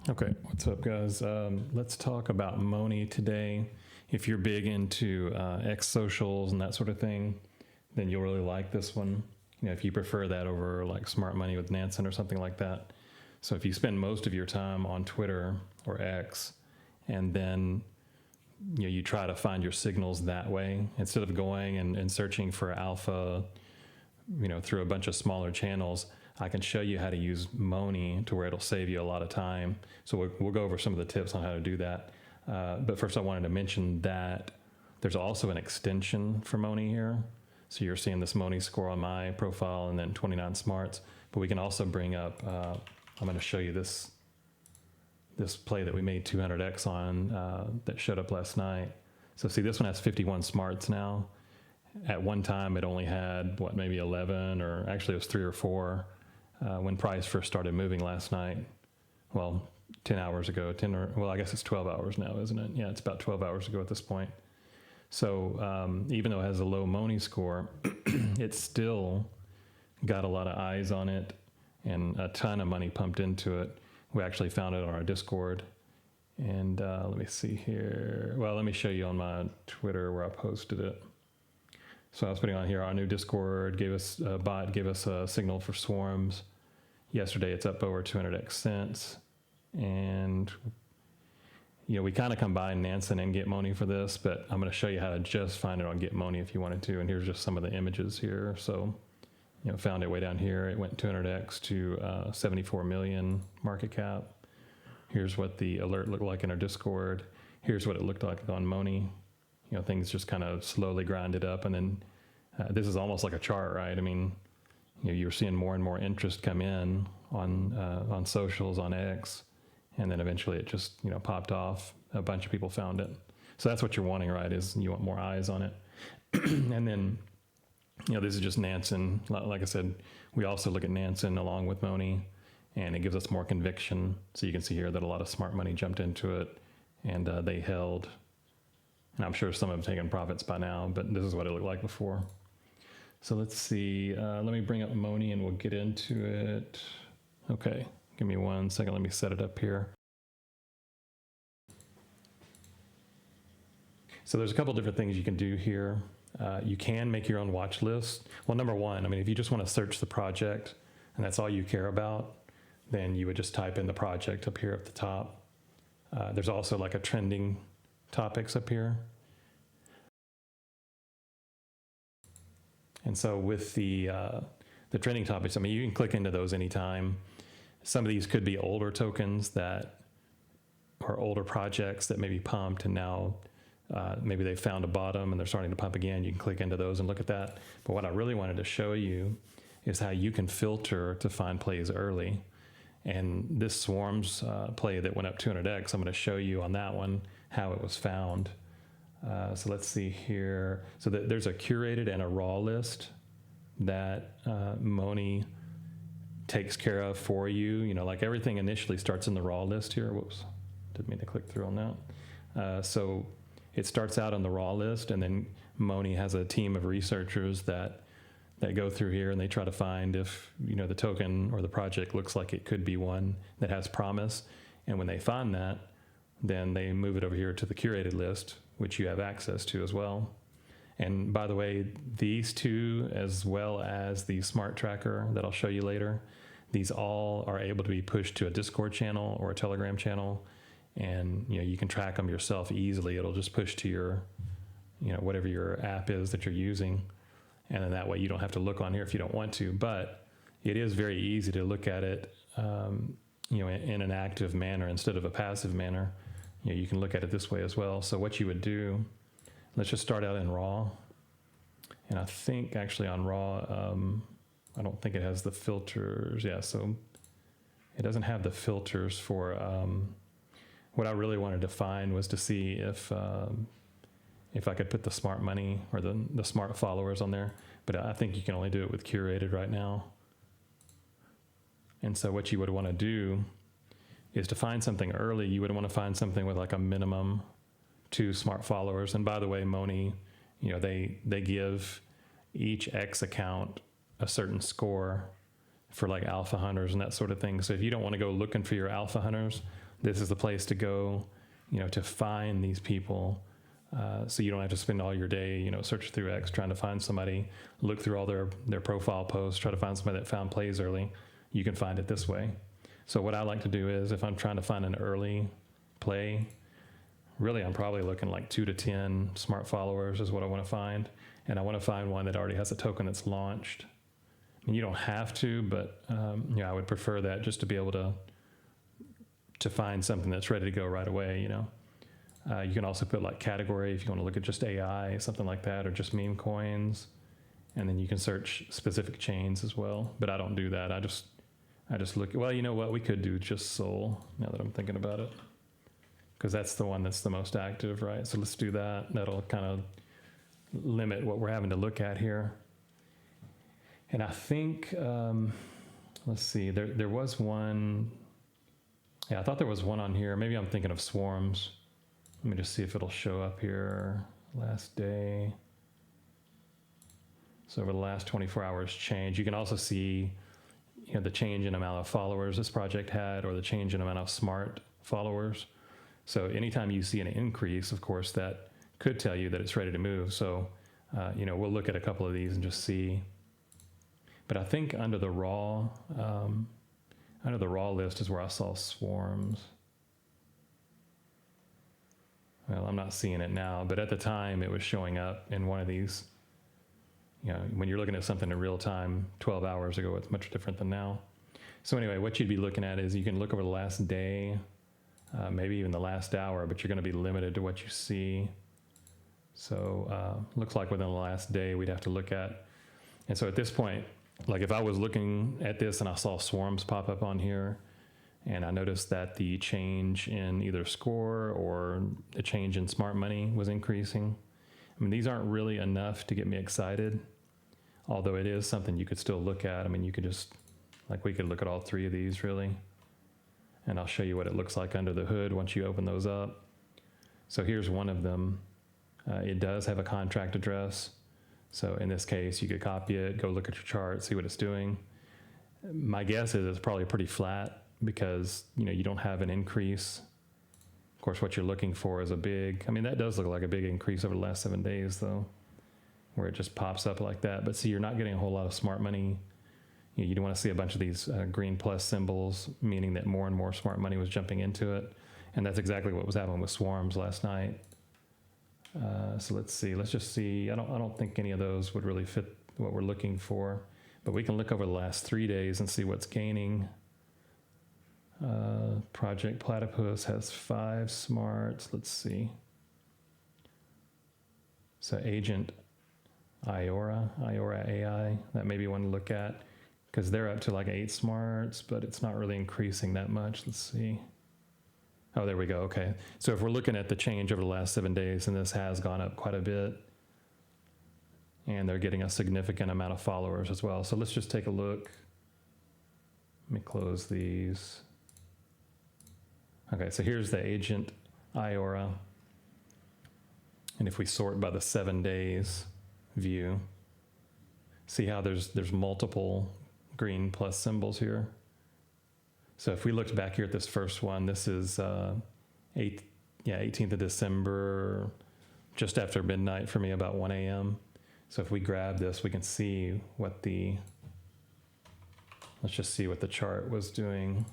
Okay, what's up, guys? Let's talk about Moni today. If you're big into X socials and that sort of thing, then you'll really like this one. You know, if you prefer that over like Smart Money with Nansen or something like that. So if you spend most of your time on Twitter or X, and then you try to find your signals that way instead of going and searching for alpha, through a bunch of smaller channels. I can show you how to use Moni to where it'll save you a lot of time. So we'll go over some of the tips on how to do that. But first I wanted to mention that there's also an extension for Moni here. So you're seeing this Moni score on my profile and then 29 smarts. But we can also bring up, I'm going to show you this play that we made 200x on that showed up last night. So see, this one has 51 smarts now. At one time it only had maybe 11, or actually it was 3 or 4 when price first started moving last night. Well, 10 hours ago, I guess it's 12 hours now, isn't it? Yeah, it's about 12 hours ago at this point. So even though it has a low Moni score, it's still got a lot of eyes on it and a ton of money pumped into it. We actually found it on our Discord. And let me see here. Well, let me show you on my Twitter where I posted it. So I was putting on here, our new Discord bot gave us a signal for SWARMS. Yesterday it's up over 200x cents. And we kind of combined Nansen and Get Moni for this, but I'm going to show you how to just find it on Get Moni if you wanted to. And here's just some of the images here. So, found it way down here. It went 200x to 74 million market cap. Here's what the alert looked like in our Discord. Here's what it looked like on Moni. Things just kind of slowly grinded up, and then this is almost like a chart, right? I mean, you're seeing more and more interest come in on socials, on X, and then eventually it just popped off. A bunch of people found it. So that's what you're wanting, right? Is you want more eyes on it. And then this is just Nansen. Like I said, we also look at Nansen along with Moni, and it gives us more conviction. So you can see here that a lot of smart money jumped into it, and they held. And I'm sure some have taken profits by now, but this is what it looked like before. So let's see. Let me bring up Moni and we'll get into it. Okay, give me 1 second. Let me set it up here. So there's a couple different things you can do here. You can make your own watch list. Well, number one, if you just want to search the project and that's all you care about, then you would just type in the project up here at the top. There's also like a trending topics up here. And so with the trending topics, you can click into those anytime. Some of these could be older tokens that are older projects that maybe pumped, and now maybe they found a bottom and they're starting to pump again. You can click into those and look at that. But what I really wanted to show you is how you can filter to find plays early. And this SWARMS play that went up 200x, I'm going to show you on that one how it was found. So let's see here. So there's a curated and a raw list that Moni takes care of for you. Like everything initially starts in the raw list here. Whoops, didn't mean to click through on that. So it starts out on the raw list, and then Moni has a team of researchers that go through here and they try to find if the token or the project looks like it could be one that has promise. And when they find that, then they move it over here to the curated list, which you have access to as well. And by the way, these two, as well as the smart tracker that I'll show you later, these all are able to be pushed to a Discord channel or a Telegram channel. And you can track them yourself easily. It'll just push to your, whatever your app is that you're using. And then that way you don't have to look on here if you don't want to. But it is very easy to look at it, in an active manner instead of a passive manner. You can look at it this way as well. So what you would do, let's just start out in raw. And I think actually on raw, I don't think it has the filters. Yeah, so it doesn't have the filters for, what I really wanted to find was to see if I could put the smart money or the smart followers on there. But I think you can only do it with curated right now. And so what you would want to do is to find something early. You would want to find something with like a minimum 2 smart followers. And by the way, Moni, they give each X account a certain score for like alpha hunters and that sort of thing. So if you don't want to go looking for your alpha hunters, this is the place to go, to find these people. So you don't have to spend all your day, search through X trying to find somebody, look through all their profile posts, try to find somebody that found plays early. You can find it this way. So what I like to do is if I'm trying to find an early play, really I'm probably looking like 2 to 10 smart followers is what I want to find. And I want to find one that already has a token that's launched. I mean, you don't have to, but I would prefer that just to be able to find something that's ready to go right away, You can also put like category if you want to look at just AI, something like that, or just meme coins. And then you can search specific chains as well. But I don't do that. I just look, well, you know what? We could do just Sol now that I'm thinking about it. Because that's the one that's the most active, right? So let's do that. That'll kind of limit what we're having to look at here. And I think, let's see, there was one. Yeah, I thought there was one on here. Maybe I'm thinking of SWARMS. Let me just see if it'll show up here. Last day. So over the last 24 hours change. You can also see the change in amount of followers this project had, or the change in amount of smart followers. So anytime you see an increase, of course, that could tell you that it's ready to move. So, we'll look at a couple of these and just see. But I think under the raw list is where I saw SWARMS. Well, I'm not seeing it now, but at the time it was showing up in one of these. When you're looking at something in real time 12 hours ago, it's much different than now. So anyway, what you'd be looking at is you can look over the last day, maybe even the last hour, but you're going to be limited to what you see. So looks like within the last day we'd have to look at. And so at this point, like if I was looking at this and I saw SWARMS pop up on here, and I noticed that the change in either score or the change in smart money was increasing. I mean, these aren't really enough to get me excited, although it is something you could still look at. I mean, you could just, like we could look at all three of these really, and I'll show you what it looks like under the hood once you open those up. So here's one of them. It does have a contract address. So in this case, you could copy it, go look at your chart, see what it's doing. My guess is it's probably pretty flat because, you don't have an increase. Of course, what you're looking for is that does look like a big increase over the last 7 days though, where it just pops up like that. But see, you're not getting a whole lot of smart money. You don't want to see a bunch of these green plus symbols, meaning that more and more smart money was jumping into it. And that's exactly what was happening with SWARMS last night. So let's see, let's just see. I don't think any of those would really fit what we're looking for, but we can look over the last 3 days and see what's gaining. Project Platypus has 5 smarts. Let's see. So Agent Iora AI, that may be one to look at because they're up to like 8 smarts, but it's not really increasing that much. Let's see. Oh, there we go. Okay. So if we're looking at the change over the last 7 days, and this has gone up quite a bit, and they're getting a significant amount of followers as well. So let's just take a look. Let me close these. Okay, so here's the Agent Iora. And if we sort by the 7 days view, see how there's multiple green plus symbols here. So if we looked back here at this first one, this is 18th of December, just after midnight for me, about 1 a.m. So if we grab this, we can see what let's just see what the chart was doing.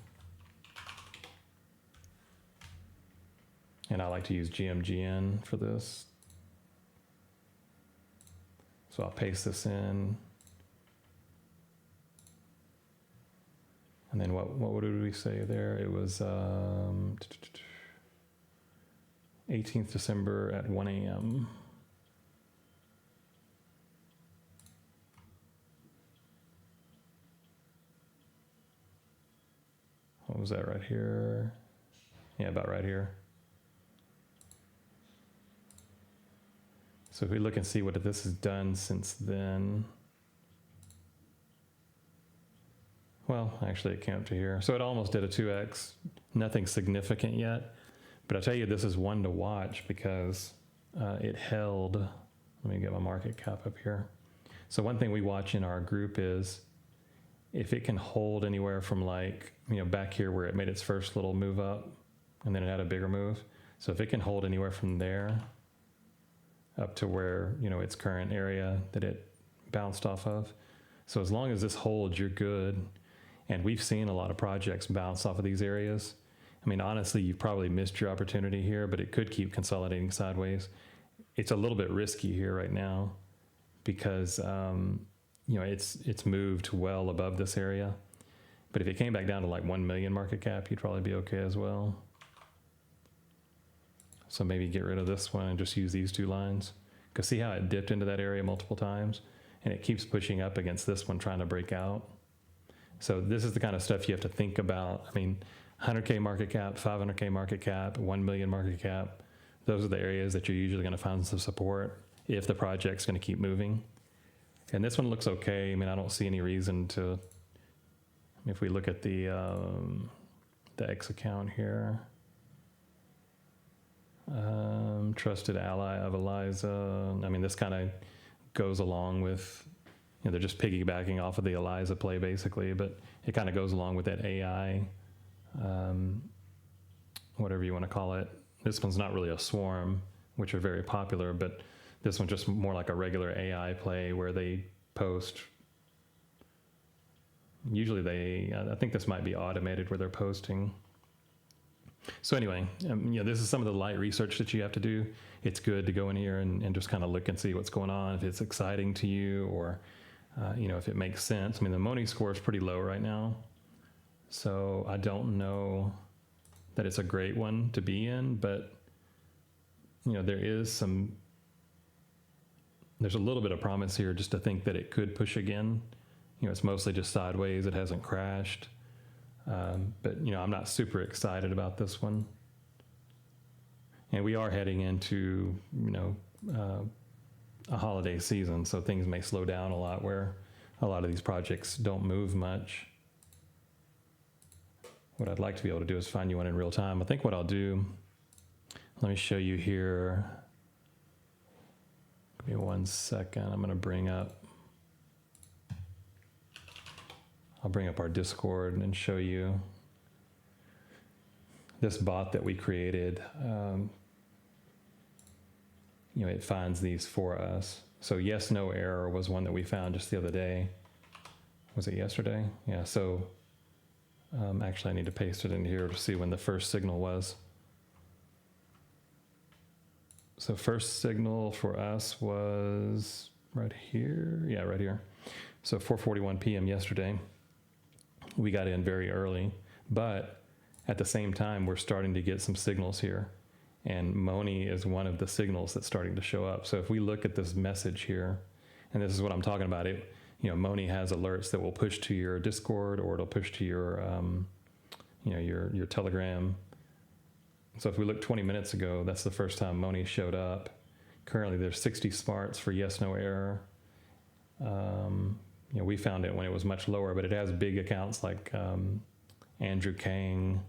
And I like to use GMGN for this. So I'll paste this in. And then what did we say there? It was 18th December at 1 a.m. What was that right here? Yeah, about right here. So if we look and see what this has done since then. Well, actually it came up to here. So it almost did a 2x, nothing significant yet. But I'll tell you, this is one to watch because it held, let me get my market cap up here. So one thing we watch in our group is if it can hold anywhere from back here where it made its first little move up, and then it had a bigger move. So if it can hold anywhere from there up to where, its current area that it bounced off of. So as long as this holds, you're good. And we've seen a lot of projects bounce off of these areas. I mean, honestly, you've probably missed your opportunity here, but it could keep consolidating sideways. It's a little bit risky here right now because, it's moved well above this area. But if it came back down to like 1 million market cap, you'd probably be okay as well. So maybe get rid of this one and just use these two lines. Because see how it dipped into that area multiple times? And it keeps pushing up against this one trying to break out. So this is the kind of stuff you have to think about. I mean, 100K market cap, 500K market cap, 1 million market cap. Those are the areas that you're usually going to find some support if the project's going to keep moving. And this one looks okay. I mean, I don't see any reason to, if we look at the X account here, trusted ally of Eliza. I mean, this kind of goes along with, they're just piggybacking off of the Eliza play basically, but it kind of goes along with that AI, whatever you want to call it. This one's not really a swarm, which are very popular, but this one's just more like a regular AI play where they post. Usually I think this might be automated where they're posting. So anyway, this is some of the light research that you have to do. It's good to go in here and just kind of look and see what's going on, if it's exciting to you or, if it makes sense. I mean, the Moni score is pretty low right now. So I don't know that it's a great one to be in, but, there's a little bit of promise here just to think that it could push again. It's mostly just sideways. It hasn't crashed. But, I'm not super excited about this one. And we are heading into, a holiday season, so things may slow down a lot where a lot of these projects don't move much. What I'd like to be able to do is find you one in real time. I think what I'll do, let me show you here. Give me 1 second. I'm going to I'll bring up our Discord and show you this bot that we created. It finds these for us. So yes, no error was one that we found just the other day. Was it yesterday? Yeah, so actually I need to paste it in here to see when the first signal was. So first signal for us was right here. Yeah, right here. So 4:41 p.m. yesterday. We got in very early, but at the same time, we're starting to get some signals here. And Moni is one of the signals that's starting to show up. So if we look at this message here, and this is what I'm talking about, Moni has alerts that will push to your Discord or it'll push to your, your Telegram. So if we look 20 minutes ago, that's the first time Moni showed up. Currently there's 60 smarts for yes, no error. We found it when it was much lower, but it has big accounts like Andrew Kang,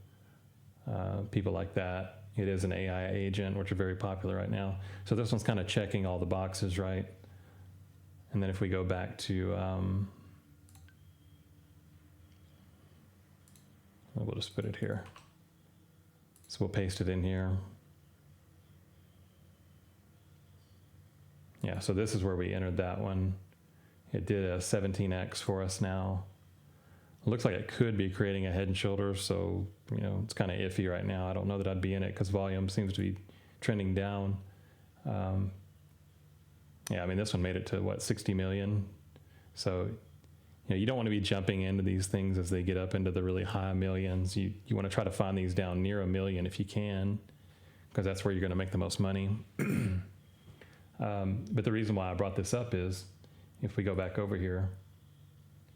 people like that. It is an AI agent, which are very popular right now. So this one's kind of checking all the boxes, right? And then if we go back to, we'll just put it here. So we'll paste it in here. Yeah, so this is where we entered that one. It did a 17x for us now. It looks like it could be creating a head and shoulders, so it's kind of iffy right now. I don't know that I'd be in it because volume seems to be trending down. Yeah, I mean, this one made it to 60 million. So you don't want to be jumping into these things as they get up into the really high millions. You want to try to find these down near 1 million if you can, because that's where you're going to make the most money. But the reason why I brought this up is if we go back over here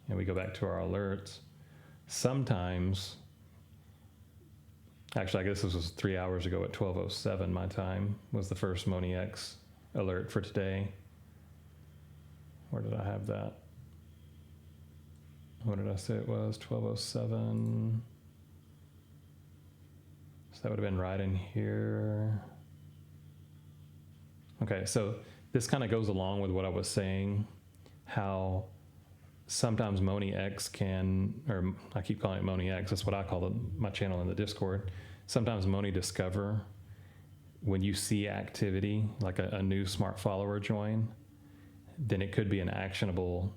and we go back to our alerts, sometimes, actually, I guess this was 3 hours ago at 12:07 my time, was the first Moni X alert for today. Where did I have that? What did I say it was? 12:07. So that would have been right in here. Okay, so this kind of goes along with what I was saying, how sometimes Moni X can, or I keep calling it Moni X, that's what I call my channel in the Discord. sometimes Moni Discover, when you see activity, like a new smart follower join, then it could be an actionable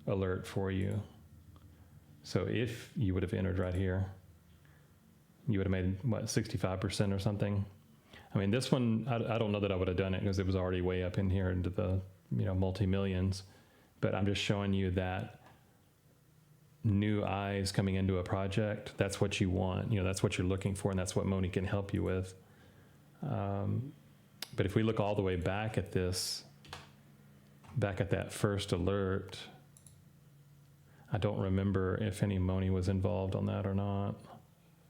alert for you. So if you would have entered right here, you would have made, what, 65% or something? I mean, this one, I don't know that I would have done it because it was already way up in here into the, multi-millions. But I'm just showing you that new eyes coming into a project, that's what you want. That's what you're looking for, and that's what Moni can help you with. But if we look all the way back at this, back at that first alert, I don't remember if any Moni was involved on that or not.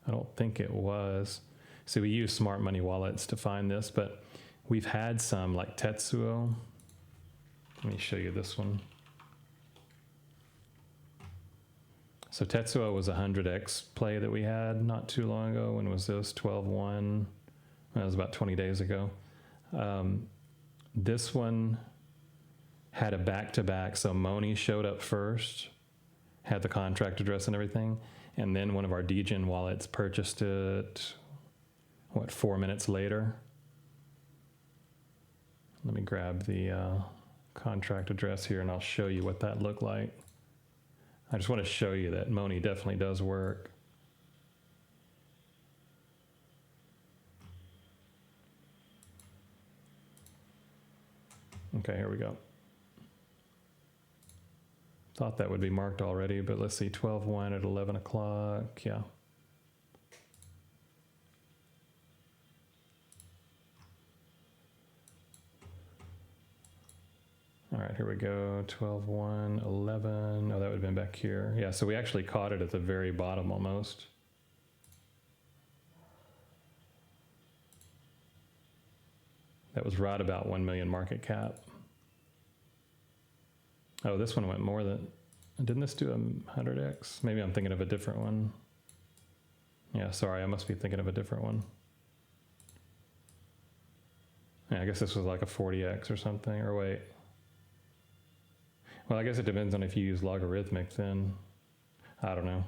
I don't think it was. So we use smart money wallets to find this, but we've had some like Tetsuo. Let me show you this one. So Tetsuo was a 100x play that we had not too long ago. When was this? 12-1. That was about 20 days ago. This one had a back-to-back. So Moni showed up first, had the contract address and everything, and then one of our DGen wallets purchased it, 4 minutes later? Let me grab the contract address here and I'll show you what that looked like. I just want to show you that Moni definitely does work. Okay, here we go. Thought that would be marked already, but let's see, 12-1 at 11 o'clock, yeah. All right, here we go, 12-1, 11, oh, that would have been back here. Yeah, so we actually caught it at the very bottom almost. That was right about 1 million market cap. Oh, this one went more than, didn't this do a 100x? Maybe I'm thinking of a different one. Yeah, sorry, I must be thinking of a different one. Yeah, I guess this was like a 40x or something, or wait. Well, I guess it depends on if you use logarithmic then. I don't know.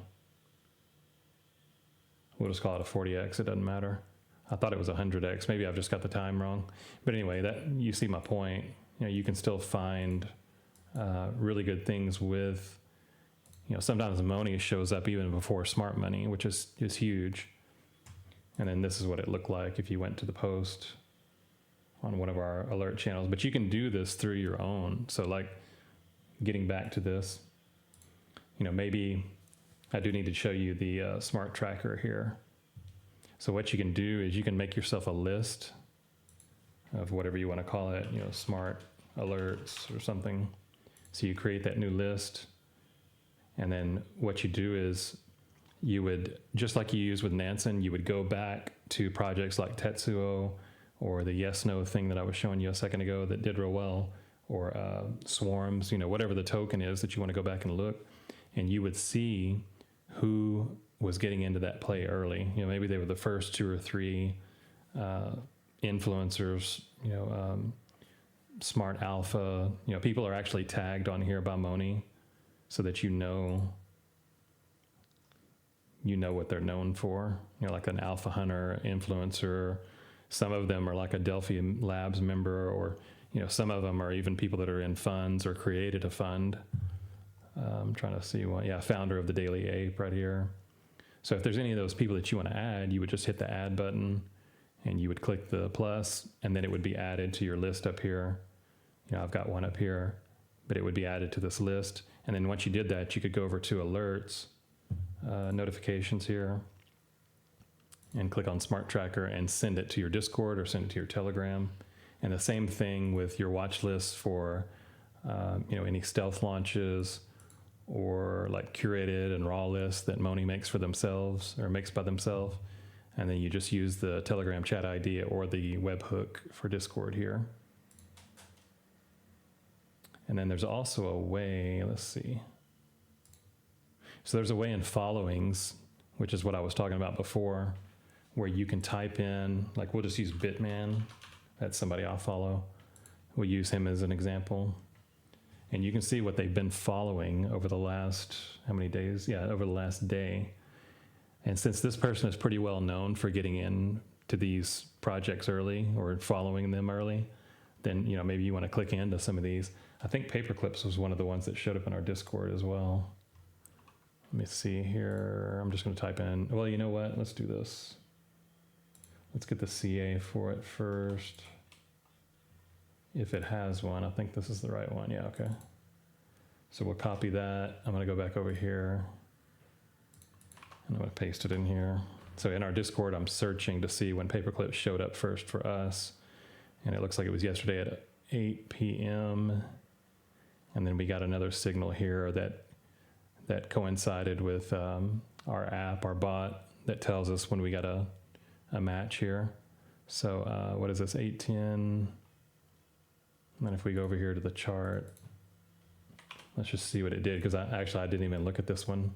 We'll just call it a 40x, it doesn't matter. I thought it was a 100x, maybe I've just got the time wrong. But anyway, that, you see my point. You can still find really good things with, sometimes Moni shows up even before smart money, which is huge. And then this is what it looked like if you went to the post on one of our alert channels. But you can do this through your own. So like, getting back to this, maybe I do need to show you the smart tracker here. So what you can do is you can make yourself a list of whatever you want to call it, smart alerts or something. So you create that new list, and then what you do is you would, just like you use with Nansen, you would go back to projects like Tetsuo or the yes/no thing that I was showing you a second ago that did real well, or SWARMS, whatever the token is that you want to go back and look, and you would see who was getting into that play early. Maybe they were the first 2 or 3 influencers, smart alpha, people are actually tagged on here by Moni so that you know what they're known for, like an alpha hunter influencer. Some of them are like a Delphi Labs member, or some of them are even people that are in funds or created a fund. I'm trying to see one. Yeah, founder of the Daily Ape right here. So if there's any of those people that you want to add, you would just hit the add button and you would click the plus, and then it would be added to your list up here. I've got one up here, but it would be added to this list. And then once you did that, you could go over to alerts, notifications here, and click on Smart Tracker and send it to your Discord or send it to your Telegram. And the same thing with your watch lists for, any stealth launches or like curated and raw lists that Moni makes for themselves or makes by themselves. And then you just use the Telegram chat ID or the webhook for Discord here. And then there's also a way, let's see. So there's a way in followings, which is what I was talking about before, where you can type in, like we'll just use Bitman. That's somebody I'll follow. We'll use him as an example. And you can see what they've been following over the last, how many days? Yeah, over the last day. And since this person is pretty well known for getting in to these projects early or following them early, then, you know, maybe you want to click into some of these. I think Paperclips was one of the ones that showed up in our Discord as well. Let me see here. I'm just going to type in, well, you know what? Let's do this. Let's get the CA for it first. If it has one, I think this is the right one. Yeah, okay. So we'll copy that. I'm going to go back over here. And I'm going to paste it in here. So in our Discord, I'm searching to see when Paperclip showed up first for us. And it looks like it was yesterday at 8 p.m. And then we got another signal here that coincided with our app, our bot, that tells us when we got a match here. So what is this, 8:10? And then if we go over here to the chart, let's just see what it did, because I didn't even look at this one.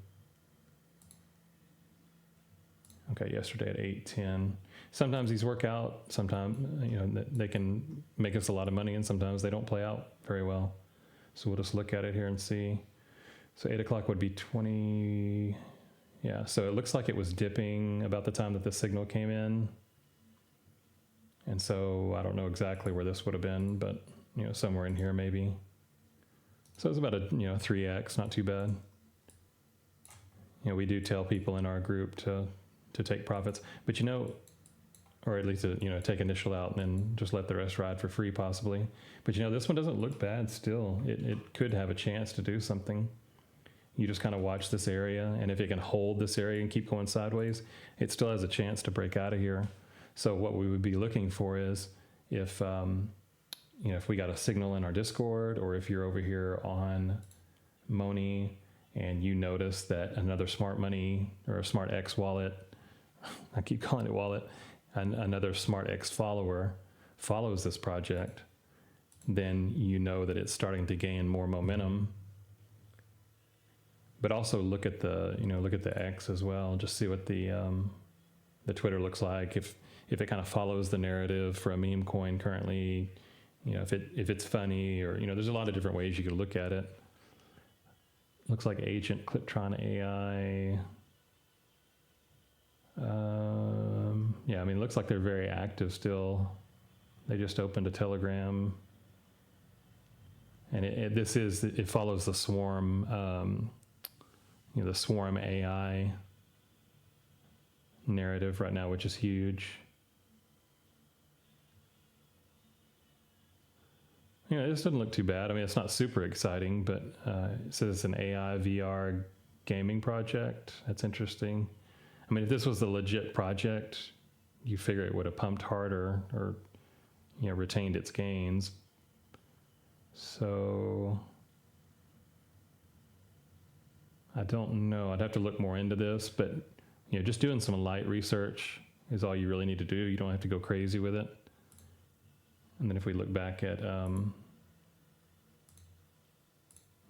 Okay, yesterday at 8:10. Sometimes these work out. Sometimes, you know, they can make us a lot of money, and sometimes they don't play out very well. So we'll just look at it here and see. So 8 o'clock would be 20. Yeah, so it looks like it was dipping about the time that the signal came in. And so I don't know exactly where this would have been, but, you know, somewhere in here maybe. So it's about a, you know, 3x, not too bad. You know, we do tell people in our group to take profits, but, you know, or at least to, you know, take initial out and then just let the rest ride for free possibly. But, you know, this one doesn't look bad still. It could have a chance to do something. You just kind of watch this area, and if it can hold this area and keep going sideways, it still has a chance to break out of here. So what we would be looking for is if, you know, if we got a signal in our Discord, or if you're over here on Moni and you notice that another Smart Money or a Smart X wallet, I keep calling it wallet, another Smart X follower follows this project, then you know that it's starting to gain more momentum. But also look at the, you know, look at the X as well. Just see what the Twitter looks like. If it kind of follows the narrative for a meme coin currently, you know, if it's funny, or, you know, there's a lot of different ways you could look at it. Looks like Agent Cliptron AI. Yeah, I mean, it looks like they're very active still. They just opened a Telegram. And it follows the Swarm, you know, the Swarm AI narrative right now, which is huge. You know, this doesn't look too bad. I mean, it's not super exciting, but it says it's an AI VR gaming project. That's interesting. I mean, if this was the legit project, you figure it would have pumped harder, or, you know, retained its gains. So I don't know. I'd have to look more into this, but, you know, just doing some light research is all you really need to do. You don't have to go crazy with it. And then if we look back at,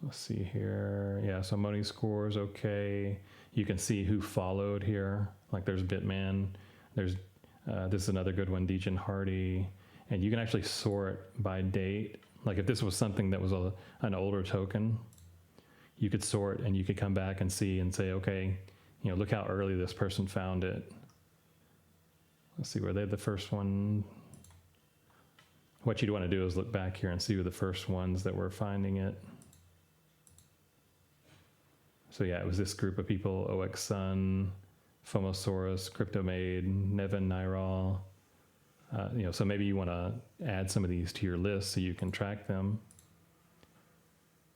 let's see here. Yeah, so Moni scores okay. You can see who followed here. Like there's Bitman. There's, this is another good one, Dejan Hardy. And you can actually sort by date. Like if this was something that was an older token, you could sort and you could come back and see and say, okay, you know, look how early this person found it. Let's see, were they the first one? What you'd want to do is look back here and see who the first ones that were finding it. So yeah, it was this group of people: OX Sun, Fomosaurus, CryptoMade, Nevin Nairal. You know, so maybe you want to add some of these to your list so you can track them.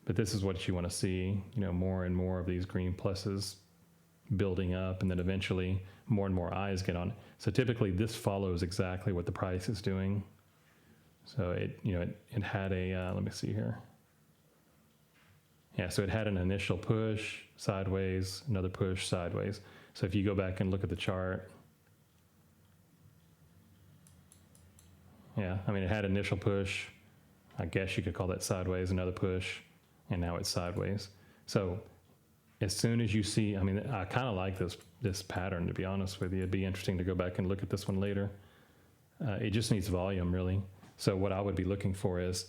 But this is what you want to see, you know, more and more of these green pluses building up, and then eventually more and more eyes get on it. So typically this follows exactly what the price is doing. So it, you know, it had a, let me see here. Yeah, so it had an initial push sideways, another push sideways. So if you go back and look at the chart, yeah, I mean, it had initial push. I guess you could call that sideways, another push, and now it's sideways. So as soon as you see, I mean, I kind of like this pattern, to be honest with you. It'd be interesting to go back and look at this one later. It just needs volume, really. So what I would be looking for is,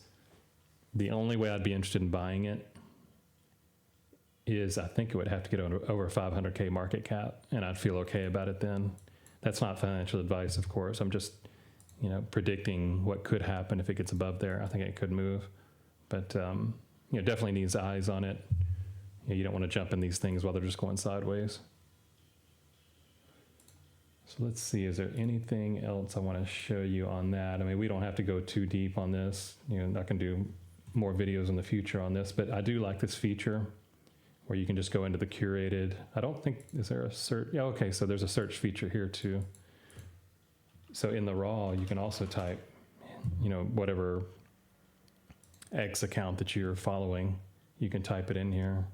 the only way I'd be interested in buying it is I think it would have to get over 500K market cap, and I'd feel okay about it then. That's not financial advice, of course. I'm just, predicting what could happen if it gets above there. I think it could move, but definitely needs eyes on it. You don't want to jump in these things while they're just going sideways. So let's see, is there anything else I want to show you on that? I mean, we don't have to go too deep on this. I can do more videos in the future on this, but I do like this feature where you can just go into the curated. I don't think, is there a search? Yeah, okay, so there's a search feature here too. So in the raw, you can also type, whatever X account that you're following, you can type it in here.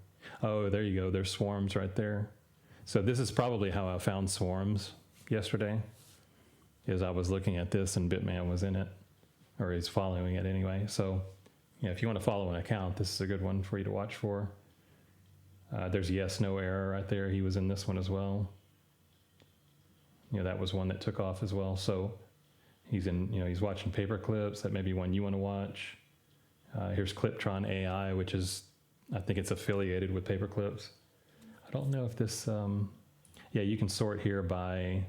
Oh, there you go, there's SWARMS right there. So this is probably how I found SWARMS yesterday, is I was looking at this and Bitman was in it, or he's following it anyway. So if you want to follow an account, this is a good one for you to watch for. There's yes, no error right there. He was in this one as well. That was one that took off as well. So he's in, he's watching paper clips. That may be one you want to watch. Here's Cliptron AI, which is, I think it's affiliated with paper clips. I don't know if this, you can sort here by,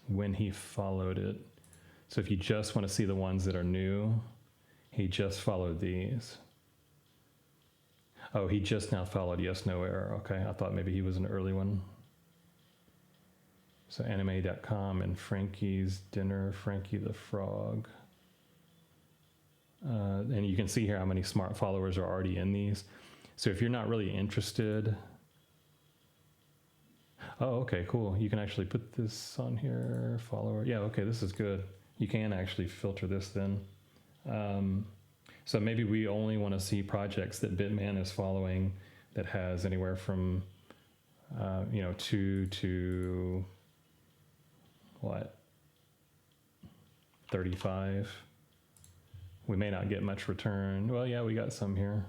when he followed it. So if you just want to see the ones that are new, he just followed these. Oh, he just now followed yes, no error. Okay, I thought maybe he was an early one. So anime.com and Frankie's Dinner, Frankie the Frog. And you can see here how many smart followers are already in these. So if you're not really interested, oh, okay, cool. You can actually put this on here, follower. Yeah, okay, this is good. You can actually filter this then. So maybe we only want to see projects that Bitman is following that has anywhere from, 2 to, 35. We may not get much return. Well, yeah, we got some here.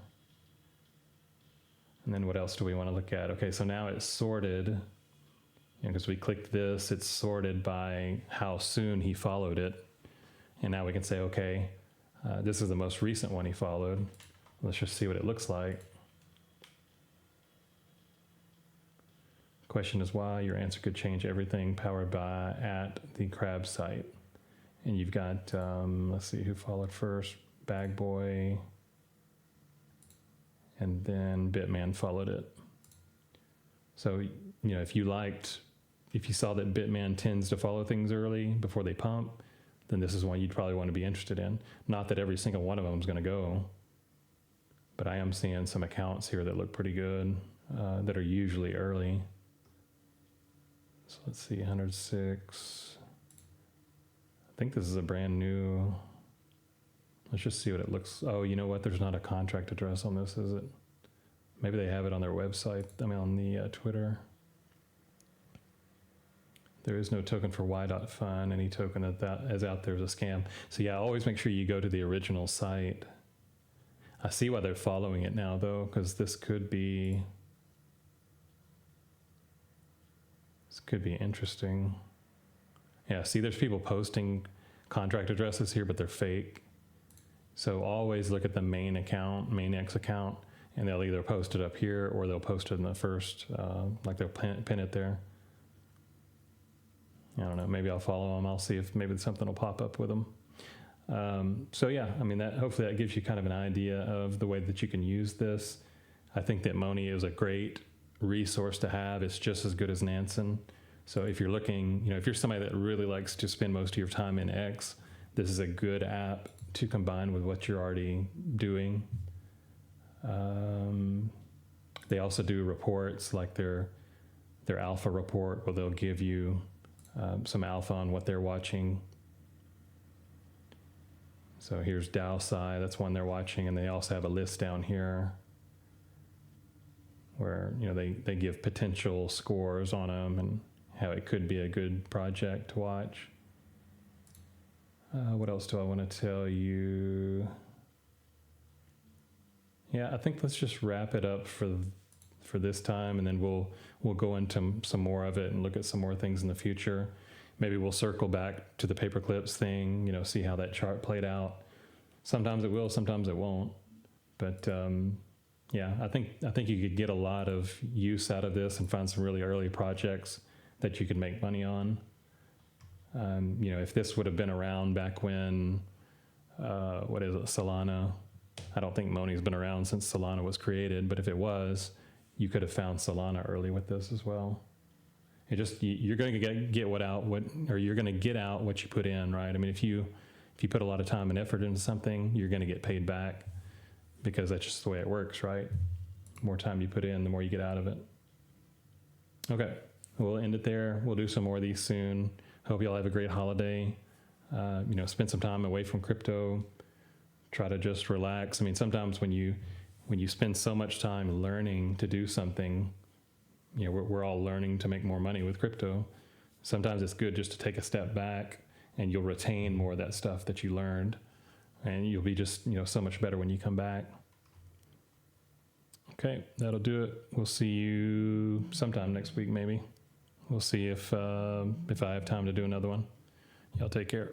And then what else do we want to look at? Okay, so now it's sorted, because we clicked this, it's sorted by how soon he followed it. And now we can say, okay, this is the most recent one he followed. Let's just see what it looks like. Question is why? Your answer could change everything. Powered by at the crab site. And you've got, let's see who followed first. Bag Boy. And then Bitman followed it. So, if you saw that Bitman tends to follow things early before they pump, then this is one you'd probably want to be interested in. Not that every single one of them is going to go, but I am seeing some accounts here that look pretty good, that are usually early. So let's see, 106. I think this is a brand new. Let's just see what it looks. Oh, you know what? There's not a contract address on this, is it? Maybe they have it on their website. I mean, on the Twitter. There is no token for y.fun. Any token that is out there is a scam. So yeah, always make sure you go to the original site. I see why they're following it now though, because this could be interesting. Yeah, see there's people posting contract addresses here, but they're fake. So always look at the main account, main X account, and they'll either post it up here or they'll post it in the first, like they'll pin it there. I don't know, maybe I'll follow them. I'll see if maybe something will pop up with them. So yeah, I mean, hopefully that gives you kind of an idea of the way that you can use this. I think that Moni is a great resource to have. It's just as good as Nansen. So if you're looking, if you're somebody that really likes to spend most of your time in X, this is a good app to combine with what you're already doing. They also do reports like their alpha report, where they'll give you some alpha on what they're watching. So here's Dowsai, that's one they're watching, and they also have a list down here where they give potential scores on them and how it could be a good project to watch. What else do I want to tell you? Yeah, I think let's just wrap it up for this time, and then we'll go into some more of it and look at some more things in the future. Maybe we'll circle back to the paper clips thing, see how that chart played out. Sometimes it will, sometimes it won't. But yeah, I think you could get a lot of use out of this and find some really early projects that you could make money on. You know, if this would have been around back when, what is it, Solana? I don't think Moni's been around since Solana was created, but if it was, you could have found Solana early with this as well. It just, you're going to you're going to get out what you put in, right? I mean, if you put a lot of time and effort into something, you're going to get paid back, because that's just the way it works, right? The more time you put in, the more you get out of it. Okay, we'll end it there. We'll do some more of these soon. Hope y'all have a great holiday. You know, spend some time away from crypto. Try to just relax. I mean, sometimes when you spend so much time learning to do something, you know, we're all learning to make more money with crypto. Sometimes it's good just to take a step back, and you'll retain more of that stuff that you learned, and you'll be just, you know, so much better when you come back. Okay, that'll do it. We'll see you sometime next week, maybe. We'll see if I have time to do another one. Y'all take care.